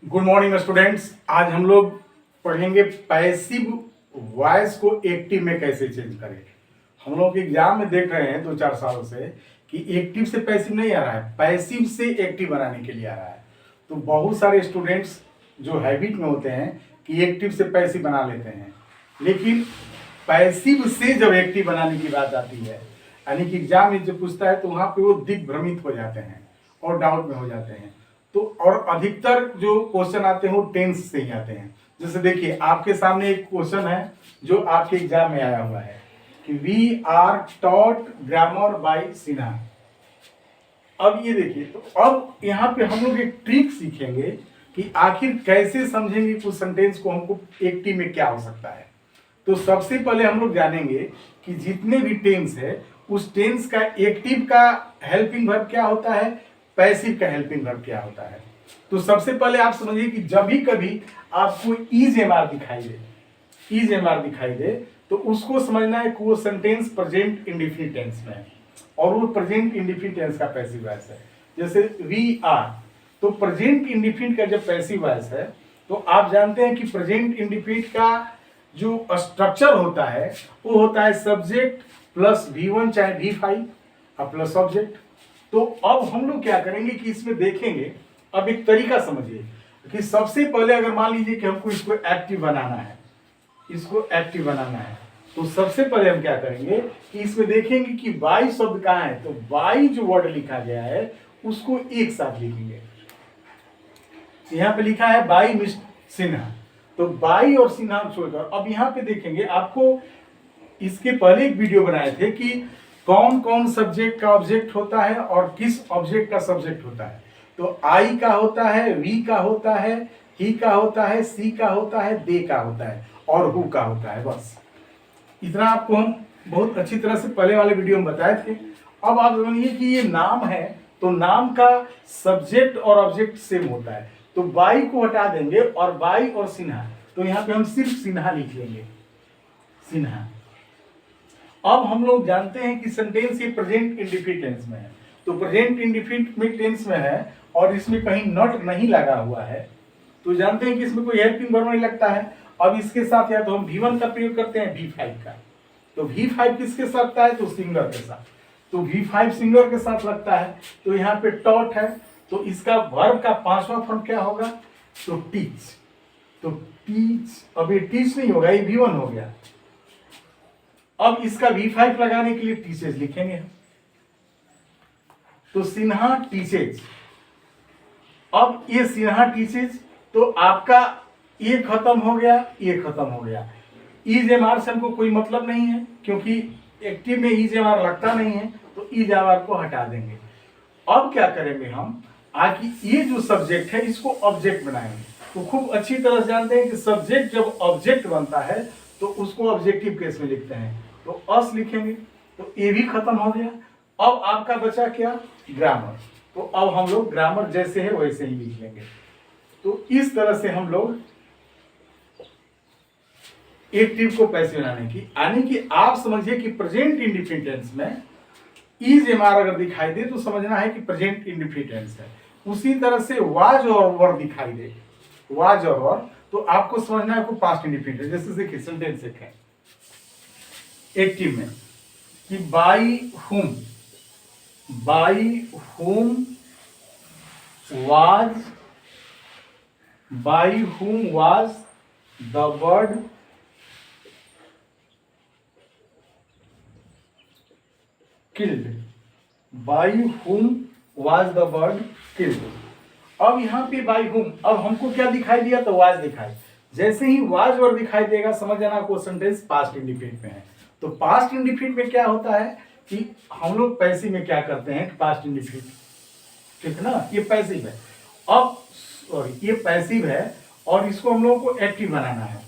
Good morning students. आज हम लोग पढ़ेंगे पैसिव वॉइस को एक्टिव में कैसे चेंज करें। हम लोग एग्जाम में देख रहे हैं 2-4 सालों से कि एक्टिव से पैसिव नहीं आ रहा है, पैसिव से एक्टिव बनाने के लिए आ रहा है। तो बहुत सारे स्टूडेंट्स जो हैबिट में होते हैं कि एक्टिव से पैसिव बना लेते हैं, लेकिन पैसिव से जब एक्टिव बनाने की बात आती है, यानी कि एग्जाम में जब पूछता है तो वहां पे वो दिग्भ्रमित हो जाते हैं और डाउट में हो जाते हैं। तो और अधिकतर जो क्वेश्चन आते हैं वो टेंस से ही आते हैं। जैसे देखिए आपके सामने एक क्वेश्चन है जो आपके एग्जाम में आया हुआ है कि we are taught grammar by Sinha. अब ये देखिए, तो अब यहाँ पे हम लोग एक ट्रिक सीखेंगे कि आखिर कैसे समझेंगे कुछ सेंटेंस को, हमको एक्टिव में क्या हो सकता है। तो सबसे पहले हम लोग जानेंगे कि जितने भी टेंस है उस टेंस का एक्टिव का हेल्पिंग वर्ब क्या होता है, पैसिव का हेल्पिंग वर्ब क्या होता है। तो सबसे पहले आप समझिए कि जब भी कभी आपको इज एम आर दिखाई दे, इज एम आर दिखाई दे, तो उसको समझना है कि वो सेंटेंस प्रेजेंट इंडेफिनिट टेंस में है और वो प्रेजेंट इंडेफिनिट टेंस का पैसिव वॉइस है। जैसे वी आर, तो प्रेजेंट इंडेफिनिट का जब पैसिव वॉइस है तो आप जानते हैं कि प्रेजेंट इंडेफिनिट का जो स्ट्रक्चर होता है वो होता है सब्जेक्ट प्लस V1 चाहे V5 और प्लस ऑब्जेक्ट। तो अब हम लोग क्या करेंगे कि इसमें देखेंगे, अब एक तरीका समझिए कि सबसे पहले अगर मान लीजिए कि हमको इसको एक्टिव बनाना है, इसको एक्टिव बनाना है, तो सबसे पहले हम क्या करेंगे कि इसमें देखेंगे कि बाई शब्द कहाँ है। तो बाई जो वर्ड लिखा गया है उसको एक साथ लिखेंगे। यहाँ पे लिखा है बाई मिस सिन्हा, तो बाई और सिन्हा छोड़कर अब यहाँ पे देखेंगे, आपको इसके पहले एक वीडियो बनाए थे कि कौन कौन सब्जेक्ट का ऑब्जेक्ट होता है और किस ऑब्जेक्ट का सब्जेक्ट होता है। तो आई का होता है, वी का होता है, ही का होता है, सी का होता है, दे का होता है और हु का होता है। बस इतना आपको हम बहुत अच्छी तरह से पहले वाले वीडियो में बताए थे। अब आप समझिए कि ये नाम है तो नाम का सब्जेक्ट और ऑब्जेक्ट सेम होता है। तो बाई को हटा देंगे और बाई और सिन्हा, तो यहाँ पे हम सिर्फ सिन्हा लिख लेंगे, सिन्हा। अब हम लोग जानते हैं कि सेंटेंस ये प्रेजेंट इंडेफिनिट टेंस में है, तो प्रेजेंट इंडेफिनिट टेंस में है और इसमें कहीं नॉट नहीं लगा हुआ है, तो जानते हैं कि इसमें कोई हेल्पिंग वर्ब नहीं लगता है। अब इसके साथ या तो हम V1 का प्रयोग करते हैं V5 का, तो V5 किसके साथ लगता है, तो सिंगुलर के साथ, तो V5 सिंगुलर के साथ लगता है। तो यहाँ पे टॉट है, तो इसका वर्ब का 5वां फॉर्म क्या होगा, तो टीच। तो टीच, अब ये टीच नहीं होगा, ये V1 हो गया। अब इसका V5 लगाने के लिए टीचेज लिखेंगे, तो सिन्हा टीचेज। अब ये सिन्हा टीचेज, तो आपका ये खत्म हो गया, ये खत्म हो गया। इज एम आर से हमको कोई मतलब नहीं है क्योंकि एक्टिव में इज एम आर लगता नहीं है, तो इज एम आर को हटा देंगे। अब क्या करेंगे हम, आगे ये जो सब्जेक्ट है इसको ऑब्जेक्ट बनाएंगे। तो खूब अच्छी तरह से जानते हैं कि सब्जेक्ट जब ऑब्जेक्ट बनता है तो उसको ऑब्जेक्टिव केस में लिखते हैं, तो अस लिखेंगे, तो ये भी खत्म हो गया। अब आपका बचा क्या, ग्रामर। तो अब हम लोग ग्रामर जैसे है वैसे ही लिख लेंगे। तो इस तरह से हम लोग एक्टिव को पैसिव बनाने की, यानी कि आप समझिए कि प्रेजेंट इंडेफिनिट टेंस में इज एम आर अगर दिखाई दे तो समझना है कि प्रेजेंट इंडेफिनिट टेंस है। उसी तरह से वाज और वर दिखाई दे, वाज और वर, तो आपको समझना है कि पास्ट इंडेफिनिट है। जैसे देखिए सेंटेंस एक है एक्टिव में कि बाई हुम was the bird killed, by whom was the bird killed। अब यहाँ पे by whom, अब हमको क्या दिखाई दिया, तो was दिखाई। जैसे ही was वर्ड दिखाई देगा समझ जाना को सेंटेंस पास्ट इंडेफिनिट में है। तो पास्ट इंडेफिनिट में क्या होता है कि हम लोग पैसिव में क्या करते हैं, पास्ट इंडेफिनिट, ठीक है ना, ये पैसिव है। अब सॉरी ये पैसिव है और इसको हम लोगों को एक्टिव बनाना है।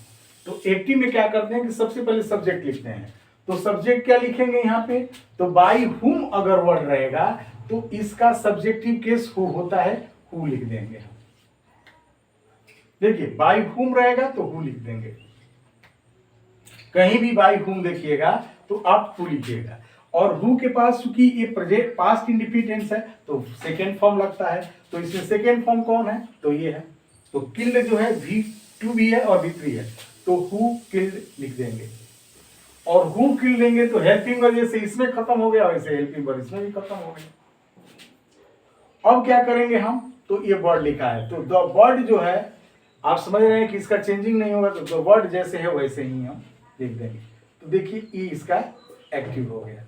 तो एक्टिव में क्या करते हैं कि सबसे पहले सब्जेक्ट लिखते हैं, तो सब्जेक्ट क्या लिखेंगे यहाँ पे, तो बाई हुम अगर वर्ड रहेगा तो इसका सब्जेक्टिव केस हु होता है, हु लिख देंगे। देखिए बाई हुम रहेगा तो हु लिख देंगे, कहीं भी बाई हुम देखिएगा तो आप हु लिखिएगा। और हु के पास चूंकि ये प्रेजेंट पास्ट इंडिफिनिट टेंस है तो सेकेंड फॉर्म लगता है, तो इसमें सेकेंड फॉर्म कौन है, तो ये है। तो किल्ड जो है V2 भी है और V3 है, तो हु किल्ड लिख देंगे। और हु किल्ड लेंगे तो हेल्पिंग वर्ब जैसे इसमें खत्म हो गया वैसे हेल्पिंग वर्ब इसमें भी खत्म हो गया। अब क्या करेंगे हम, तो ये वर्ड लिखा है, तो द वर्ड जो है आप समझ रहे हैं कि इसका चेंजिंग नहीं होगा, तो द वर्ड जैसे है वैसे ही हम लिख देंगे। तो देखिए ई इसका एक्टिव हो गया।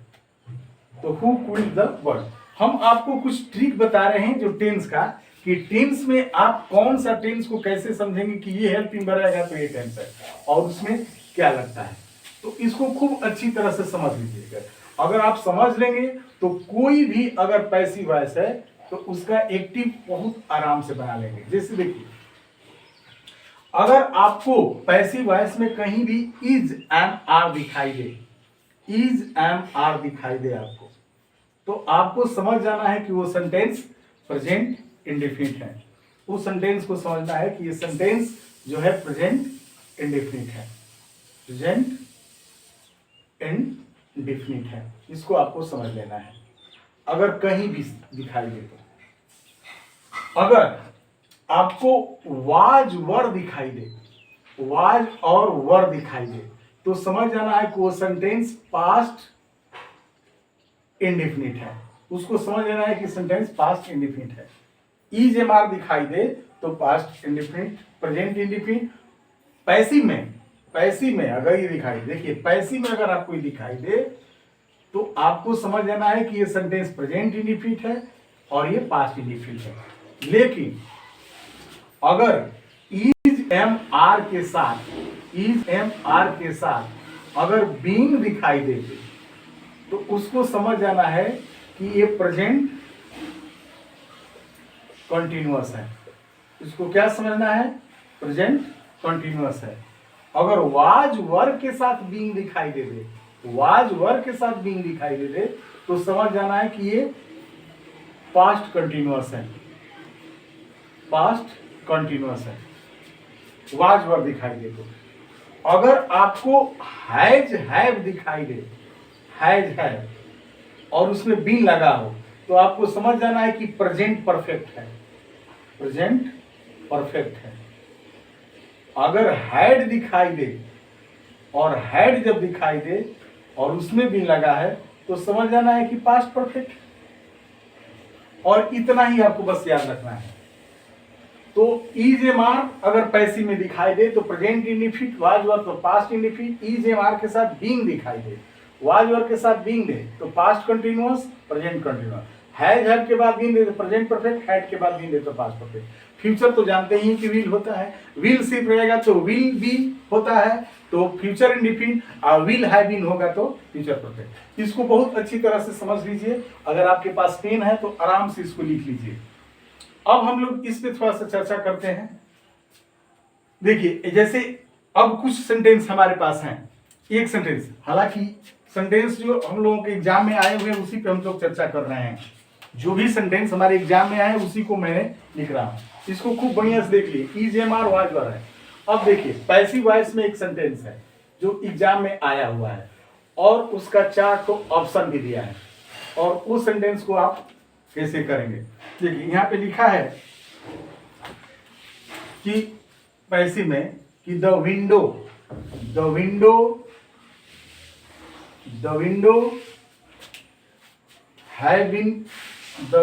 तो हु किल्ड द वर्ड। हम आपको कुछ ट्रिक बता रहे हैं जो टेंस का, कि टेंस में आप कौन सा टेंस को कैसे समझेंगे कि ये हेल्पिंग वर्ब आएगा तो ये टेंस है और उसमें क्या लगता है। तो इसको खूब अच्छी तरह से समझ लीजिएगा। अगर आप समझ लेंगे तो कोई भी अगर पैसिव वॉइस है तो उसका एक्टिव बहुत आराम से बना लेंगे। जैसे देखिए, अगर आपको पैसिव वॉइस में कहीं भी इज एम आर दिखाई दे, इज एम आर दिखाई दे आपको, तो आपको समझ जाना है कि वो सेंटेंस प्रेजेंट इंडेफिनिट है। उस सेंटेंस को समझना है कि ये सेंटेंस जो है प्रेजेंट इंडेफिनिट है, प्रेजेंट इंडेफिनिट है। इसको आपको समझ लेना है अगर कहीं भी दिखाई दे तो। अगर आपको वाज वर दिखाई दे, वाज और वर दिखाई दे, तो समझ जाना है कि वो सेंटेंस पास्ट इंडेफिनिट है। उसको समझ लेना है कि सेंटेंस पास्ट इंडेफिनिट है। इज एम आर दिखाई दे तो past indefinite, present indefinite. Passive में अगर ये दिखाई, देखिए पैसिव में अगर आपको ये दिखाई दे तो आपको समझ लेना है कि ये सेंटेंस प्रेजेंट इंडेफिनिट है और ये पास्ट इंडेफिनिट है। लेकिन अगर इज एम आर के साथ, इज एम आर के साथ अगर बीइंग दिखाई दे तो उसको समझ जाना है कि ये प्रेजेंट कंटिन्यूअस है। इसको क्या समझना है, प्रेजेंट कंटिन्यूअस है। अगर वाज वर के साथ बीइंग दिखाई दे दे, वाज वर के साथ बीइंग दिखाई दे दे, तो समझ जाना है कि ये पास्ट कंटिन्यूअस है, पास्ट कंटिन्यूअस है। वाज वर दिखाई दे तो। अगर आपको हैज हैव दिखाई दे, हैज हैव और उसमें बीइंग लगा हो, तो आपको समझ जाना है कि प्रेजेंट परफेक्ट है, प्रेजेंट परफेक्ट है। अगर हैड दिखाई दे और हैड जब दिखाई दे और उसमें भी लगा है, तो समझ जाना है कि पास्ट परफेक्ट है। और इतना ही आपको बस याद रखना है। तो इज एम आर अगर पैसिव में दिखाई दे तो प्रेजेंट इंडेफिनिट, वाज वर तो past indefinite. Is am are के साथ बीइंग दिखाई दे, वाज वर के साथ बीइंग दे तो past continuous, present continuous. Has have के बाद बीइंग दे तो प्रेजेंट परफेक्ट, हैड के बाद बीइंग दे तो पास्ट परफेक्ट। फ्यूचर तो जानते ही कि विल होता है, विल सिर्फ रहेगा तो विल बी होता है, तो फ्यूचर इंडेफिनिट। और विल हैव बीन होगा तो फ्यूचर परफेक्ट। इसको बहुत अच्छी तरह से समझ लीजिए। अगर आपके पास पेन है तो आराम से इसको लिख लीजिए। अब हम लोग इस पे थोड़ा सा चर्चा करते हैं। देखिए जैसे अब कुछ सेंटेंस हमारे पास हैं, एक सेंटेंस, हालांकि सेंटेंस जो हम लोगों के एग्जाम में आए हुए हैं उसी पे हम लोग चर्चा कर रहे हैं। जो भी सेंटेंस हमारे एग्जाम में आए उसी को मैंने लिख रहा हूं। इसको खूब बढ़िया से देख लिए, is am are was were है। अब देखिए पैसिव वॉइस में एक सेंटेंस है जो एग्जाम में आया हुआ है और उसका 4 तो ऑप्शन भी दिया है, और उस सेंटेंस को आप कैसे करेंगे। देखिए यहाँ पे लिखा है कि पैसिव में कि the window have been, the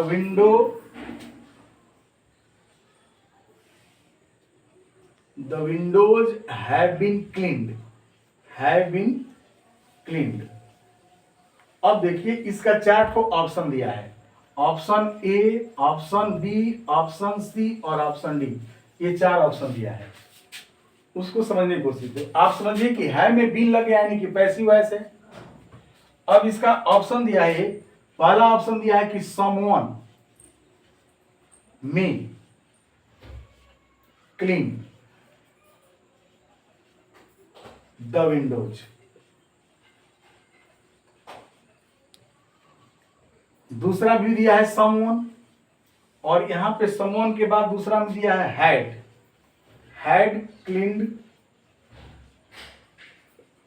windows have been cleaned, अब देखिए इसका 4 को ऑप्शन दिया है, option A, option B, option C और ऑप्शन डी। ये 4 ऑप्शन दिया है, उसको समझने की कोशिश करो। आप समझिए कि है में बीन लग गया यानी कि पैसिव वॉइस है। अब इसका ऑप्शन दिया है, पहला ऑप्शन दिया है कि someone may clean the Windows. दूसरा भी दिया है समवन, और यहां पे समवन के बाद दूसरा में दिया है हैड क्लीन्ड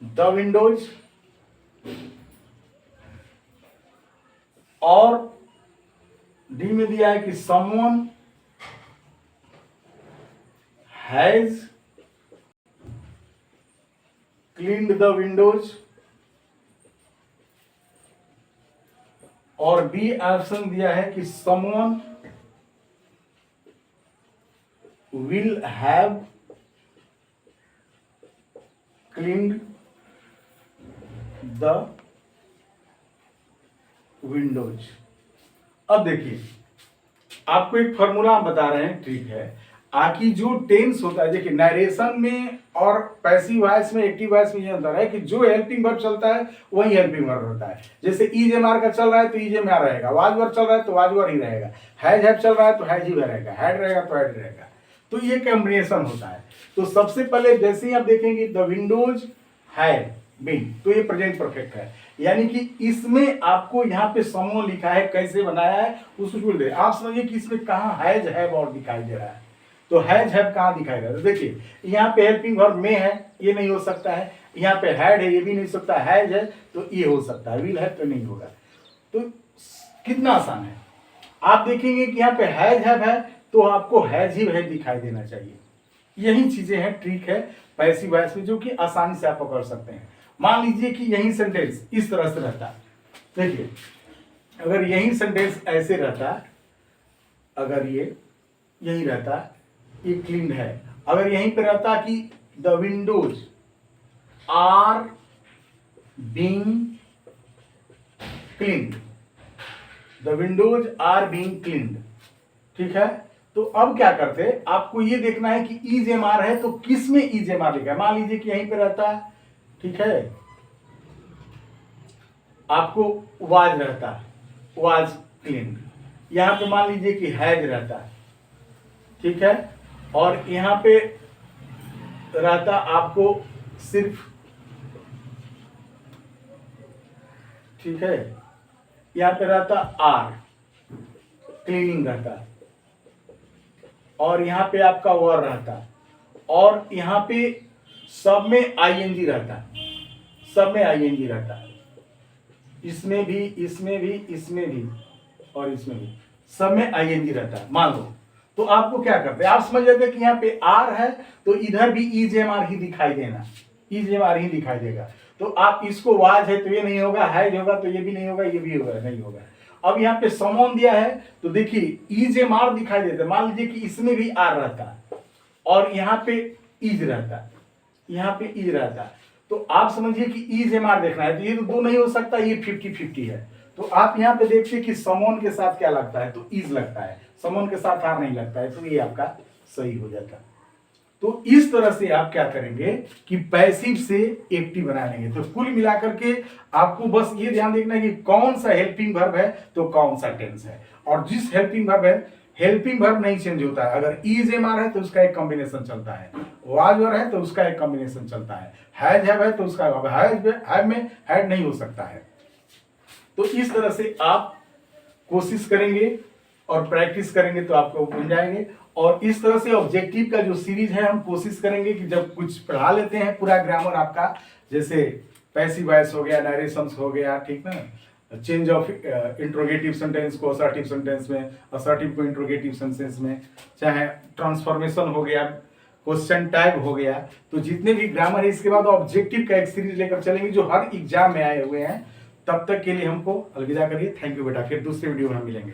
द विंडोज, और डी में दिया है कि someone has cleaned the Windows, और बी ऑप्शन दिया है कि someone will have cleaned the Windows. अब देखिए, आपको एक फॉर्मूला हम बता रहे हैं, ठीक है। आकि जो टेंस होता है, देखिए नरेशन में और पैसिव वॉइस में, एक्टिव वॉइस में ये अंतर है कि जो हेल्पिंग वर्ब चलता है वही हेल्पिंग वर्ब होता है। जैसे इज एम आर का चल रहा है तो इज एम आर रहेगा, वाज वर्ब चल रहा है तो वाज वर्ब ही रहेगा, हैज हैव चल रहा है तो हैज ही रहेगा, हैड रहेगा तो हैड रहेगा। तो ये कॉम्बिनेशन होता है। तो सबसे पहले जैसे ही आप देखेंगे द विंडोज हैड बीन, तो ये प्रेजेंट परफेक्ट है, यानी कि इसमें आपको यहाँ पे समूह लिखा है, कैसे बनाया है उसको छोड़ दे। आप समझिए कि इसमें कहाँ हैज हैव और दिखाई दे रहा है, तो हैज हैव कहाँ दिखाई दे रहा है। देखिए यहाँ पे हेल्पिंग वर्ब में है, ये नहीं हो सकता है। यहाँ पे हैड है, ये भी नहीं हो सकता। हैज है तो ये हो सकता है, विल है तो नहीं होगा। तो कितना आसान है। आप देखेंगे कि यहाँ पे हैज हैव है तो आपको हैज ही है दिखाई देना चाहिए। यही चीजें हैं, ट्रिक है पैसिव वॉइस में, जो कि आसानी से आप पकड़ सकते हैं। मान लीजिए कि यही सेंटेंस इस तरह से रहता, देखिए अगर यही सेंटेंस ऐसे रहता, अगर ये यही रहता, ये क्लीन है। अगर यहीं पे रहता कि the windows are being cleaned, the windows are being cleaned, ठीक है। तो अब क्या करते, आपको ये देखना है कि इज एम आर है तो किस में इज एम आर लिखा है। मान लीजिए कि यहीं पे रहता है, ठीक है, आपको वाज रहता है, वाज क्लीन्ड। यहां पे मान लीजिए कि हैज रहता है, ठीक है, और यहां पे रहता आपको सिर्फ, ठीक है, यहां पे रहता आर क्लीनिंग रहता, और यहां पे आपका वर रहता, और यहां पे सब में आईएनजी रहता, सब में आईएनजी रहता, इसमें भी, इसमें भी, इसमें भी और इसमें भी, सब में आईएनजी रहता है मान लो। तो आपको क्या करते हैं, आप समझ लेते कि यहाँ पे आर है तो इधर भी इज एम आर ही दिखाई देना, इज एम आर ही दिखाई देगा। तो आप इसको वाज है तो ये नहीं होगा, हैज होगा तो ये भी नहीं होगा, ये भी होगा नहीं होगा। अब यहाँ पे समॉन दिया है तो देखिए इज एम आर दिखाई देता है। मान लीजिए कि इसमें भी आर रहता और यहाँ पे इज रहता, यहाँ पे इज रहता, तो आप समझिए कि इज एम आर देखना है, तो ये तो दो नहीं हो सकता, ये 50-50 है। तो आप यहाँ पे देखिए कि समोन के साथ क्या लगता है, तो इज लगता है, समोन के साथ आर नहीं लगता है, तो ये आपका सही हो जाता। तो इस तरह से आप क्या करेंगे कि पैसिव से एक्टिव बना लेंगे। तो कुल मिलाकर के आपको बस ये ध्यान देखना है कि कौन सा हेल्पिंग वर्ब है तो कौन सा टेंस है, और जिस हेल्पिंग वर्ब है, हेल्पिंग वर्ब नहीं चेंज होता है। अगर इज एम आर है तो उसका एक कॉम्बिनेशन चलता है, वाज वर है तो उसका एक कॉम्बिनेशन चलता है, हैज हैव है तो उसका हैव में हैड नहीं हो सकता है। तो इस तरह से आप कोशिश करेंगे और प्रैक्टिस करेंगे तो आपको बन जाएंगे। और इस तरह से ऑब्जेक्टिव का जो सीरीज है हम कोशिश करेंगे कि जब कुछ पढ़ा लेते हैं पूरा ग्रामर आपका, जैसे पैसिव वॉइस हो गया, नरेशंस हो गया, ठीक ना, चेंज ऑफ इंट्रोगेटिव सेंटेंस को असर्टिव सेंटेंस में, असर्टिव को इंट्रोगेटिव सेंटेंस में, चाहे ट्रांसफॉर्मेशन हो गया, क्वेश्चन टैग हो गया, तो जितने भी ग्रामर है इसके बाद ऑब्जेक्टिव का एक सीरीज लेकर चलेंगे जो हर एग्जाम में आए हुए हैं। तब तक के लिए हमको अलविदा करिए। थैंक यू बेटा, फिर दूसरे वीडियो में हम मिलेंगे।